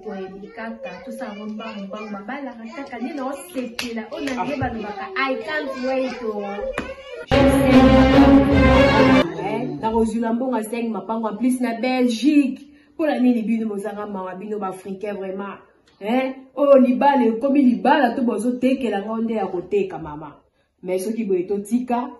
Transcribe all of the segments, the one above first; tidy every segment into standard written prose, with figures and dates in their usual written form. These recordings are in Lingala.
toyebi kaka tosala mbangmbang babala kaka nde na osepela oyo nange balobaka I can't wait nakozula mbongo 5 mapango en plus na Belgique mpona nini bino bozanga mawa bino baafricain vraiment oyo libala ekomi libala to bozotekela ngo nde ya koteka mama mais soki boye totika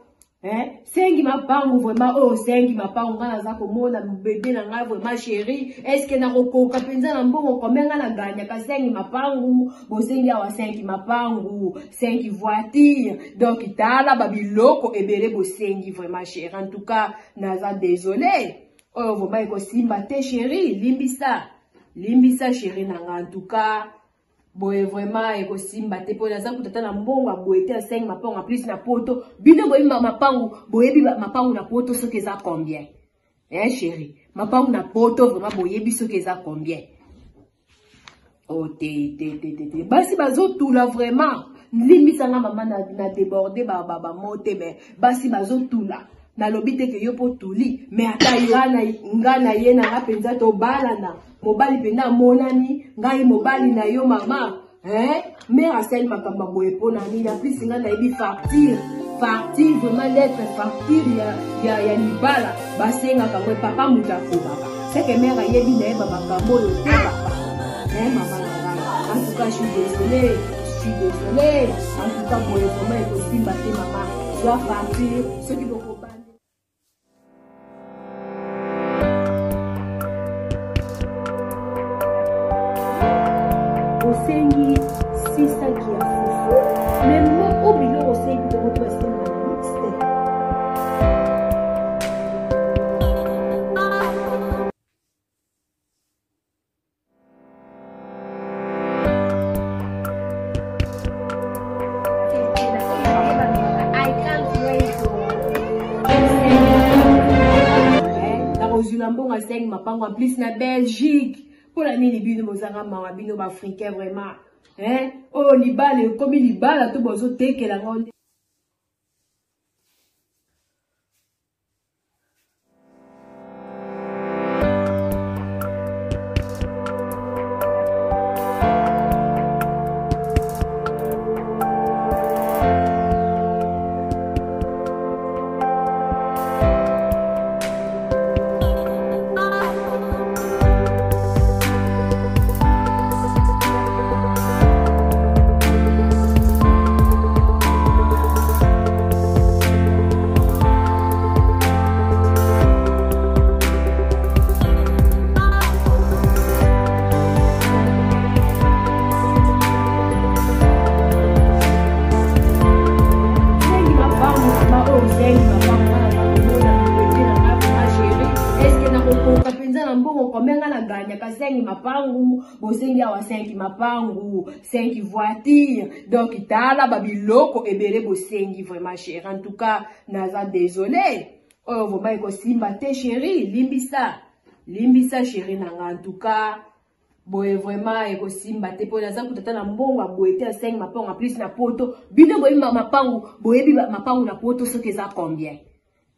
sengi mapango vraiment oh sengi mapango nga naza komona bébé na ngai vraiment chéri est-ce que nakokoka mpenza na mbongo combien nga na ganyaka sengi mapango bosengi awa sengi mapango sengi voiture donc tala babiloko ebele bosengi vraiment chéri en tout cas naza désolé oh vraiment ekosimba te chéri limbisa chéri nanga en tout cas boye vraiment ekosimba te po naza kutata na mbongo boye te 5 mapango en plus na poto bino boye mapango boyebi mapango na poto soki eza combien chéri mapango na poto vraiment boyebi soki eza combien oh te basi bazotula vraiment limbisanga mama na déborder ba mote mais basi bazotula nalobi te ke yo po tuli mais ata nga na ye na penza to balana mobali penda monani ngai mobali na yo mama mère asel makamba boye pona ni na plus nga na yebi facture vraiment lettre facture ya libala basenga kamwe papa muta kobaka c'est que mère yebi na yeba makambo yo te papa mama na ngai en tout cas je suis désolée en tout cas boye vraiment ekosimba te mama soit facture ce qui beaucoup osengi 600 ya fufu mais moi obilo osengi de votre senga mixte I can't wait nakozula mbongo 5 mapango en plus na Belgique mpona nini bino bozanga mawa bino baafricain vraiment oyo libala ekomi libala to bozotekela ngo sengi mapangu bosengi awa sengi mapangu sengi voiture donc tala babiloko ebele bosengi vraiment chéri en tout cas naza désolé oh vraiment ekosimba te chéri limbisa chéri nanga en tout cas boye vraiment ekosimba te po naza kutata na mbongo boye te 5 mapango en plus na poto bino boye mapango boyebi mapango na poto soki eza combien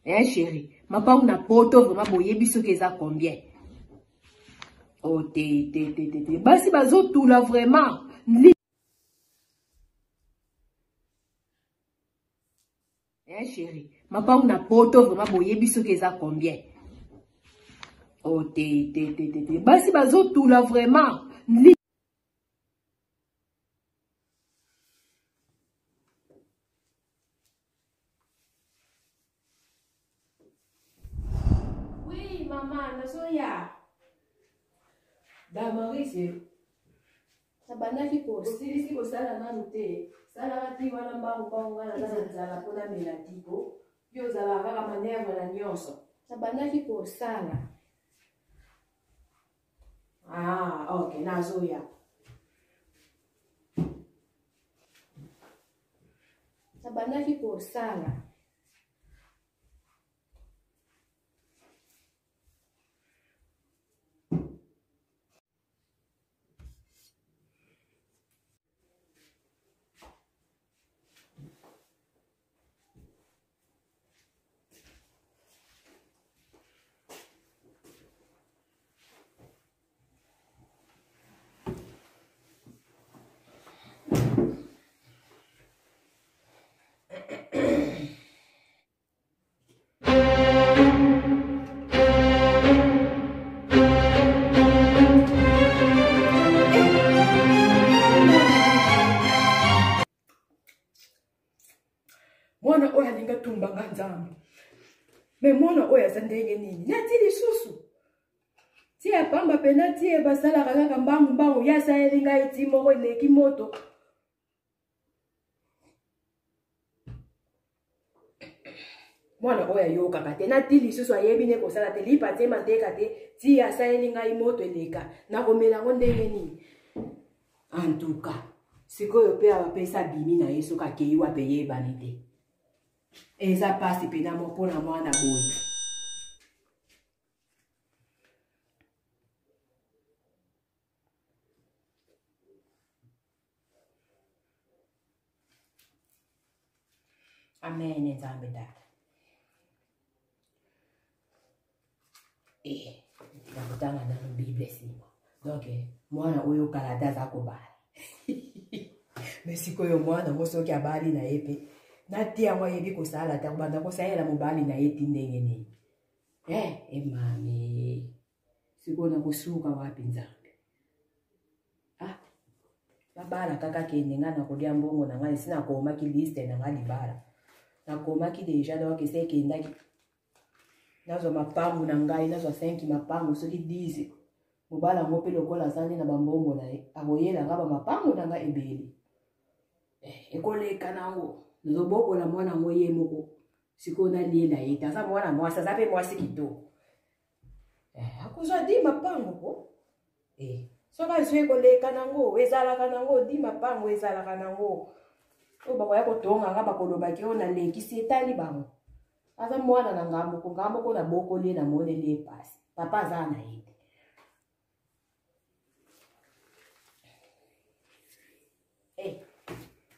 chéri mapango na poto vraiment boyebi soki eza combien oh te basi bazotula vraiment chéri mapango na poto vraiment boyebi soki eza combien oh te basi bazotula vraiment oui maman nazoya Damarise, sabandaki kosilisi kosala nanu te salaka ti wana mbangu wana na nzala mpona melatiko yo ozala kaka manevre na nyonso sabandaki kosala ok nazoya sabandaki kosala mwana oyo alinga tumbanga nzambe me mwana oyo aza ndenge nini nati lisusu ti apamba pena ti basalaka kaka mbangu ya asaleli ngai ti moko eleki moto mwana oyo ayokaka te nati lisusu ayebi ne kosala te lipa te mateka te ti asaleli ngai moto eleka nakomela ngo ndenge nini antuka sikoyo mpe abapesa bimi na ye soki akei wape yebani te eza pasi pena mo mpona mwana boye amen nzambe tata nakutanga nano bible nsima donc mwana oyo kala te aza kobala me sikoyo mwana ngo soki abali na ye mpe nati yango ayebi kosala te kobanda kosalela mobali na ye ti ndenge nini emame sikoyo nakosuka wapi nzambe babala kaka kende nga nakolia mbongo na ngai esi nakomaki liste na nga libala nakomaki deja donc ese ekendaki nazwa mapangu na ngai nazwa 5 mapangu soki 10 mobala ngo mpe lokola azali na bambongo na ye akoyelanga bamapangu na ngai ebele ekoleka nango nazobokola mwana ngo ye moko sikoyo naliela ye te aza mwana mwasi aza mpe mwasi kitoko akozwa 10 mapangu po soki azwi ekoleka nango ezalaka nango 10 mapangu ezalaka nango oyo bakoya kotonga nga bakolobaki oyo nalekisi etali bango aza mwana na ngambo ko nabokoli ye namoneli epasi papa aza na ye te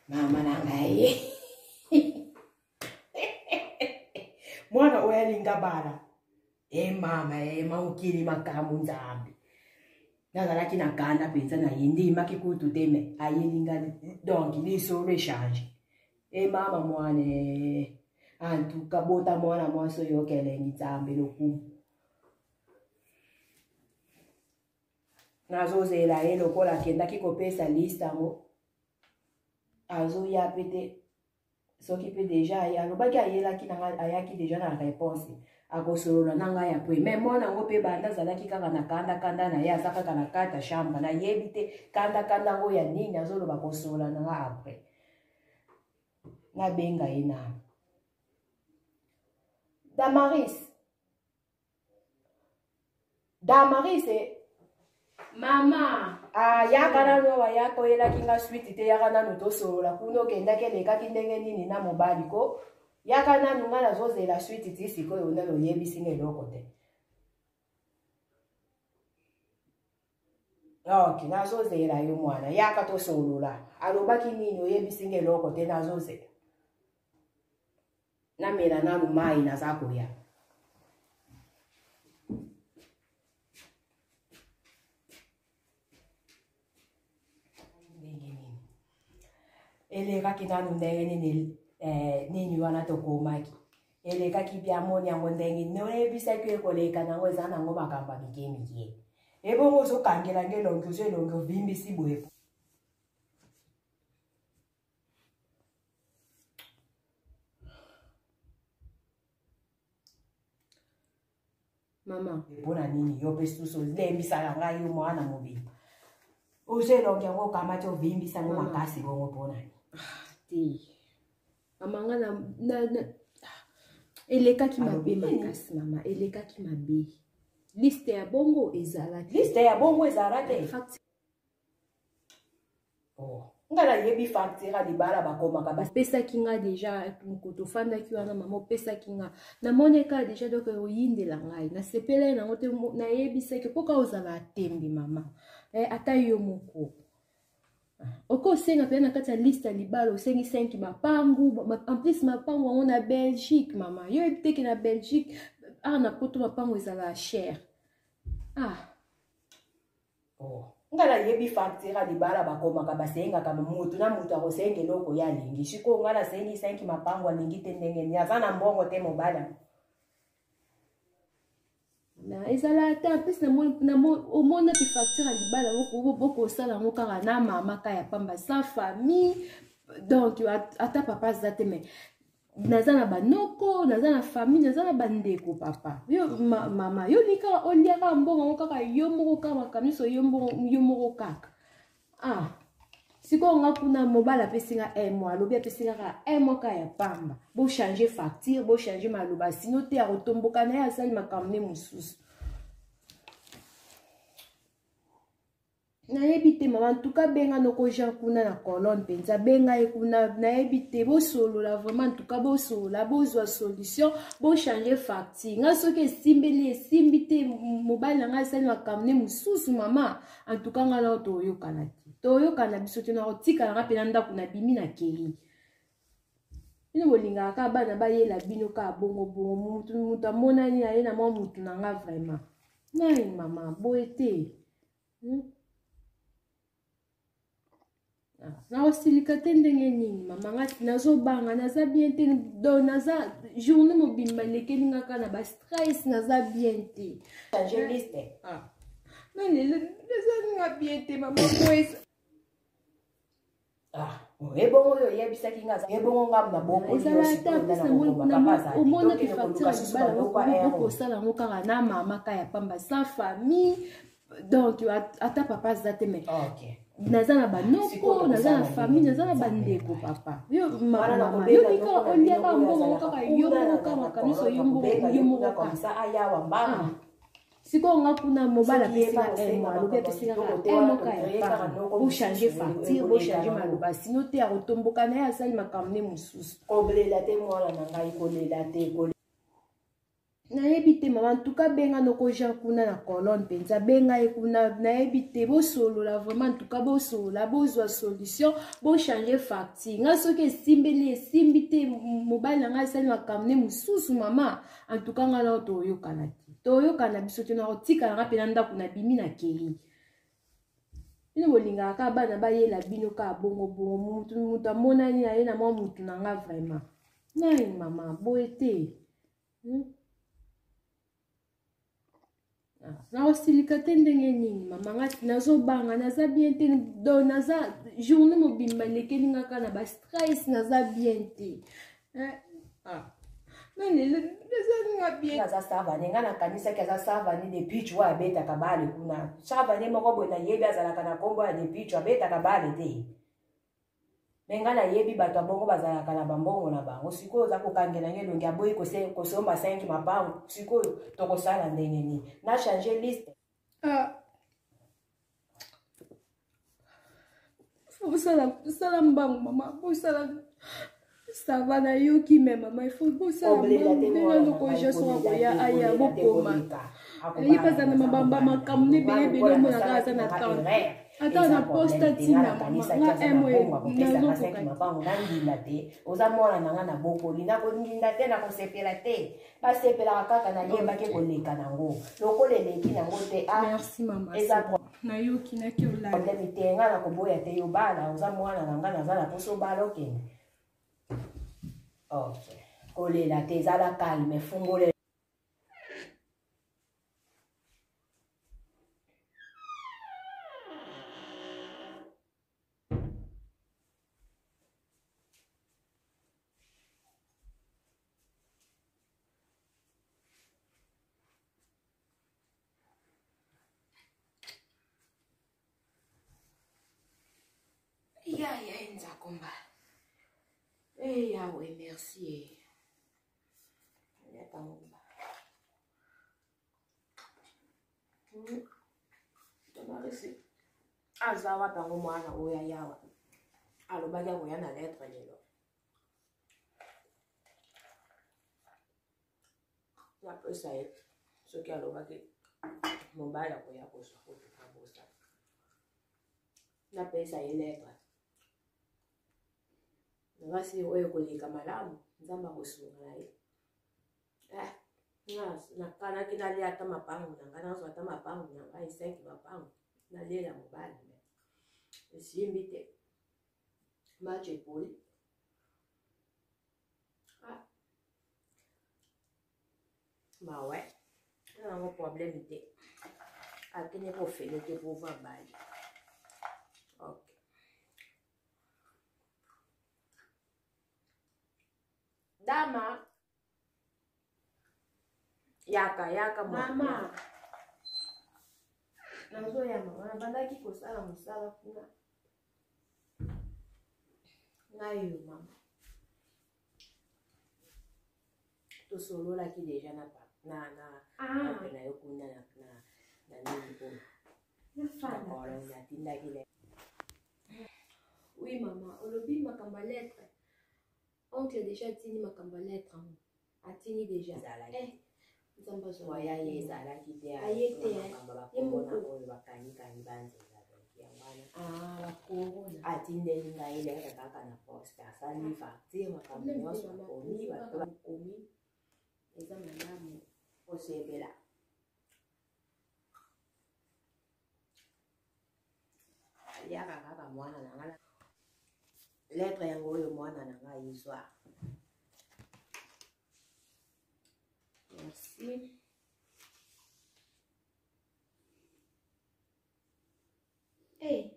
mama na ngai mwana oyo alinga bala mama maukili makambo nzambe nazalaki na kanda mpenza na ye ndimaki kutu te me ayelinga donc liso rechange mama mwane antuka bota mwana mwasi oyo okelengi nzambe lokumu nazozela ye lokola akendaki kopesa liste yango azoya pe te soki mpe deja alobaki ayelaki nanga ayaki deja na réponse akosolola na ngai apres me mwana yango mpe banda azalaki kaka na kanda na ye aza kaka na kati ya chambre nayebi te kanda yango ya nini azoloba kosolola na ngai apres nabenga ye nano Damaris mama yaka nano awa yaka oyelaki nga switi te yaka nano tosolola kuna okendaki elekaki ndenge nini na mobali ko yaka nano nga nazozela switi ti sikoyo nano oyebisi nga eloko te ok nazozela yo mwana yaka tosolola alobaki nini oyebisi nga eloko te nazozela namela nano mai naza koya elekaki nanu ndenge nini wana tokomaki elekaki bia moni yango ndenge noyebisaki ekoleka nango eza nango makambo ya mike ebongo ozokangelange elongi ozo elongi ovimbisi boye mama mpona nini yo mpe susu olembisaka ngai yo mwana mobili ozo elongi yango okamati ovimbisa ngo makasi bongo mpona te mama nga elekaki mabe makasi mama elekaki mabe liste ya bongo ezala te nga nayebi facture libala bakomaka bapesaki nga deja kotofandaki wana mama opesaki nga namoneka deja donc oyindela ngai nasepelai nango te nayebisaki mpoka ozala atembi mama ata yo moko okosenga mpe na kati ya liste ya libala osengi 5 mapangu en plus mapangu yango na Belgique mama yo yebi teke na Belgique na poto mapangu ezala cher nga nayebi facture libala bakomaka basengaka mutu na mutu akosenga eloko ya alingi sikoyo nga nasengi 5 mapangu alingi te ndenge nini aza na mbongo te mobali ezala ata mpesi omona mpe facture ya libala bokosala yango kaka na mama ka ya pamba sa famille donc ata papa aza te me naza na banoko naza na famille naza na bandeko papa yo mama yo lika oliaka mbongo kaka yo moko kaka makamiso yo moko kaka sikoyo nga kuna mobala apesinga mois alobi apesinga kaka mois ka ya pamba bochange facture bochange maloba sino te akotomboka na ye asali makambo ne mosusu nayebi te mama ntuka benga noko jean kuna na colonne mpenza benga ye kuna nayebi te bosolola vraiment ntuka bosolola bozwa solution bochange facture nga soki esimbi te mobali na nga asali makambo ne mosusu mama antuka nga nao toyokana te toyokana biso te nakotikala nga mpe na ndako na bimi na kei bino bolingaka kaka bana bayela bino kaka bongo mutu amonani aye na mwa mutu na nga vraiment nai mama boye te nakosilika te ndenge nini mama ngati nazobanga naza bien te do naza journée mobimba lekeli nga kaka na bastress naza bien te nanele naza bien te mama boye ebongo oyo oyebisaki nga ebongo nga na bokoomona facture libala okosala yango kaka na mama ka ya pamba sa famille donc ata papa aza te me naza na banoko naza na famille naza na bandeko papa yo mama yo lika oliaka mbongo kaka yo moko kaka makamiso yo moko kaka sikoyo nga kuna mobala apesinga mois alobi apesinga kaka mois ka ya pamba bochange facture bochange maloba sino te akotomboka na ye asali makambo ne mosusu kolela te mwana na ngai kolela te nayebi te mama ntuka benga noko jean kuna na colonne mpenza benga ye kuna nayebi te bosolola vraiment ntuka bosolola bozwa solution bochange facture nga soki esimbi te mobali na nga asali makambo ne mosusu mama antuka nga nao toyokana te toyokana biso te nakotikala nga mpe na ndako na bimi na kei bino bolingaka kaka bana bayela bino kaka bongo mutu amonani aye na mwa mutu na nga vraiment nai mama boye te nakosilika te ndenge nini mama ngati nazobanga naza bien te do naza journée mobimba lekeli nga kaka na bastress naza bien te nanele naza bien aza savane nga nakanisaki aza savane depuis tu abetaka bale kuna savane moko boye nayebi azalaka na nkombo ya depuis tu abetaka bale te me nga nayebi bato abongo bazalaka na bambongo na bango sikoyo oza kokangela nge elongi aboyi kosomba 5 mapango sikoyo tokosala ndenge nini na change liste bosala mbango mama bosala sava nayoki me mama ifo bosala mbango ndenge nokoja soka koya aya bokoma eyipaza na mabamba makambo nebelebele omonaka aza na temps ata na posta ntina mama nga nandinda te oza mwana na nga na bokoli nakondinda te nakosepela te basepelaka kaka nayebaki koleka nango lokola eleki nango te probleme te nga nakoboya te yobala oza mwana na nga naza na poso obala okende kolela te ezala calme fungole nzakomba yawe merci aza wapango mwana oyo yawa alobaki akoya na lettre lelo napesa ye soki alobaki mobali akoya kozwa kotuka bosa napesa ye lettre ngasi oyo koleka malamu nzambe akosunga na ye nakanaki nalia ata mapango na ngai nazwa ata mapango na ngai 5 mapango nalela mobali me esimbi te match epoli mawe nango problème te akende kofele te pova bali Tama. Yaka mama. Nazo ya mama bandaki kosala musala kuna. Nayo mama. To solo la ki deja na yo kuna na nini ko. Na tinda kile. Oui maman, olobi makamba lettre. Oncle déjà tini makamba lettre. Atini déjà. Nzamba zo. Waya ye zala ki te. Ayete. Yemoko bakani banze za yangwana. Bakoro. Atinde linga ile kaka na poste. Asali facture makamba nyonso komi ba komi. Eza malamu osebela. Yaka kaka mwana nangala. Lettre yango yo mwana nanga yiswa. Merci. Hey.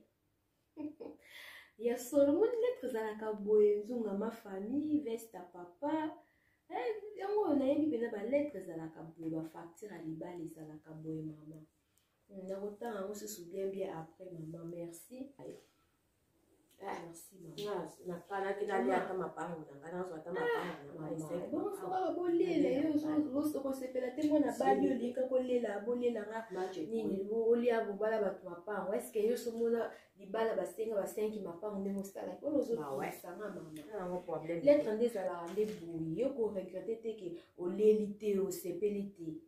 Ya Solomon lettre zalaka boye nzunga ma famille, veste à papa. Yango na yebi pena ba lettre zalaka boye ba facture à libali zalaka boye maman. Na kotanga ngo se souvient bien après maman, merci. Merci maman. Na kana kina lia kama pango na ngana so atama pango na maman. Bon so ba bolela yo so ko sepela te mona bali yo lika ko lela bolela nga nini olia bo bala ba mapango. Est-ce que yo so mona libala ba senga ba 5 mapango ne mo sala ko lozo sanga maman. Na ngo problème. Lettre ndezala ande boui yo ko regretter te ke olelité o sepelité.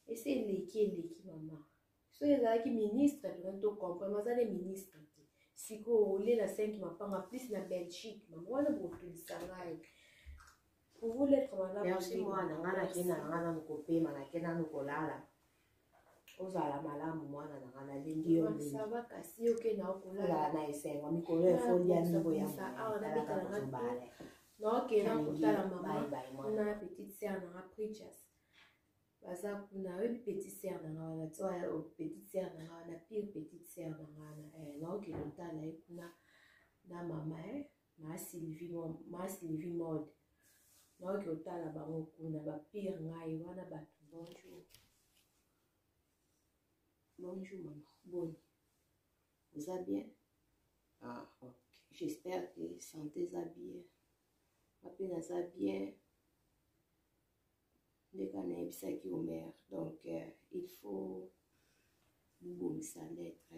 Et c'est leki maman. So ezalaki ministre to comprendre mazale ministre. Siko ole la 5 mapanga plus na Belgique maman wana botulisa ngai. Pour vous lettre wana merci moi na ngana kena ngana nkopema na kena nukolala. Ozala malamu mwana na ngana lingi yo ni. Ça va kasi oke na okolala na esengo mikolo efolia nibo ya mwana. Na oke na kotala maman na petite sœur na preachers. Baza kuna we petite sœur na ngana toa petite sœur na ngana pire petite sœur na ngana na oke lotala kuna na mama ma Sylvie mode na oke lotala bango kuna ba pire ngai wana batu bonjour maman bon vous allez bien ok j'espère que santé ça bien apena ça bien. Donc il faut vous ça lettre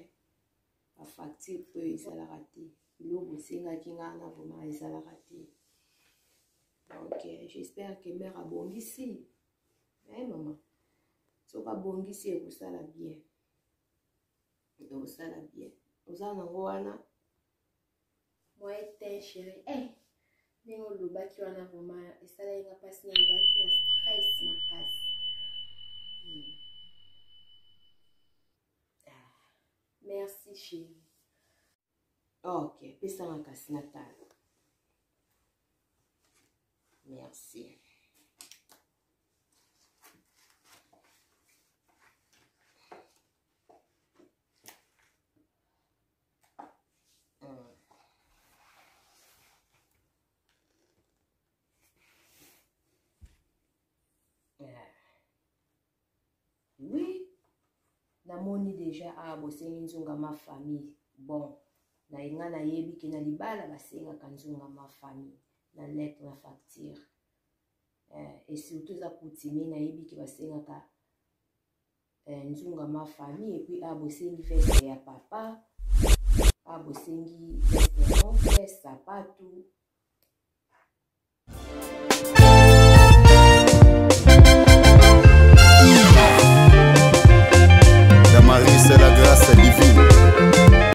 la facture peut ça la rater l'eau singa kinga na vraiment ça la rater donc j'espère que mère a bon ici maman so ka bon ici vous ça la bien donc ça la bien vous en wana moi était chérie Nengo lobaki wana vraiment esala yenga pasi na ngati na stress makasi. Merci chérie. Ok, pesa makasi natala. Merci. Oui, namoni déjà a bosengi nzunga ma famille. Bon, na inga na yebi ke na libala basenga kanzunga ma famille na lettre na facture. Et surtout za coutume na yebi ke basenga ka nzunga ma famille et puis a bosengi veste ya papa, a bosengi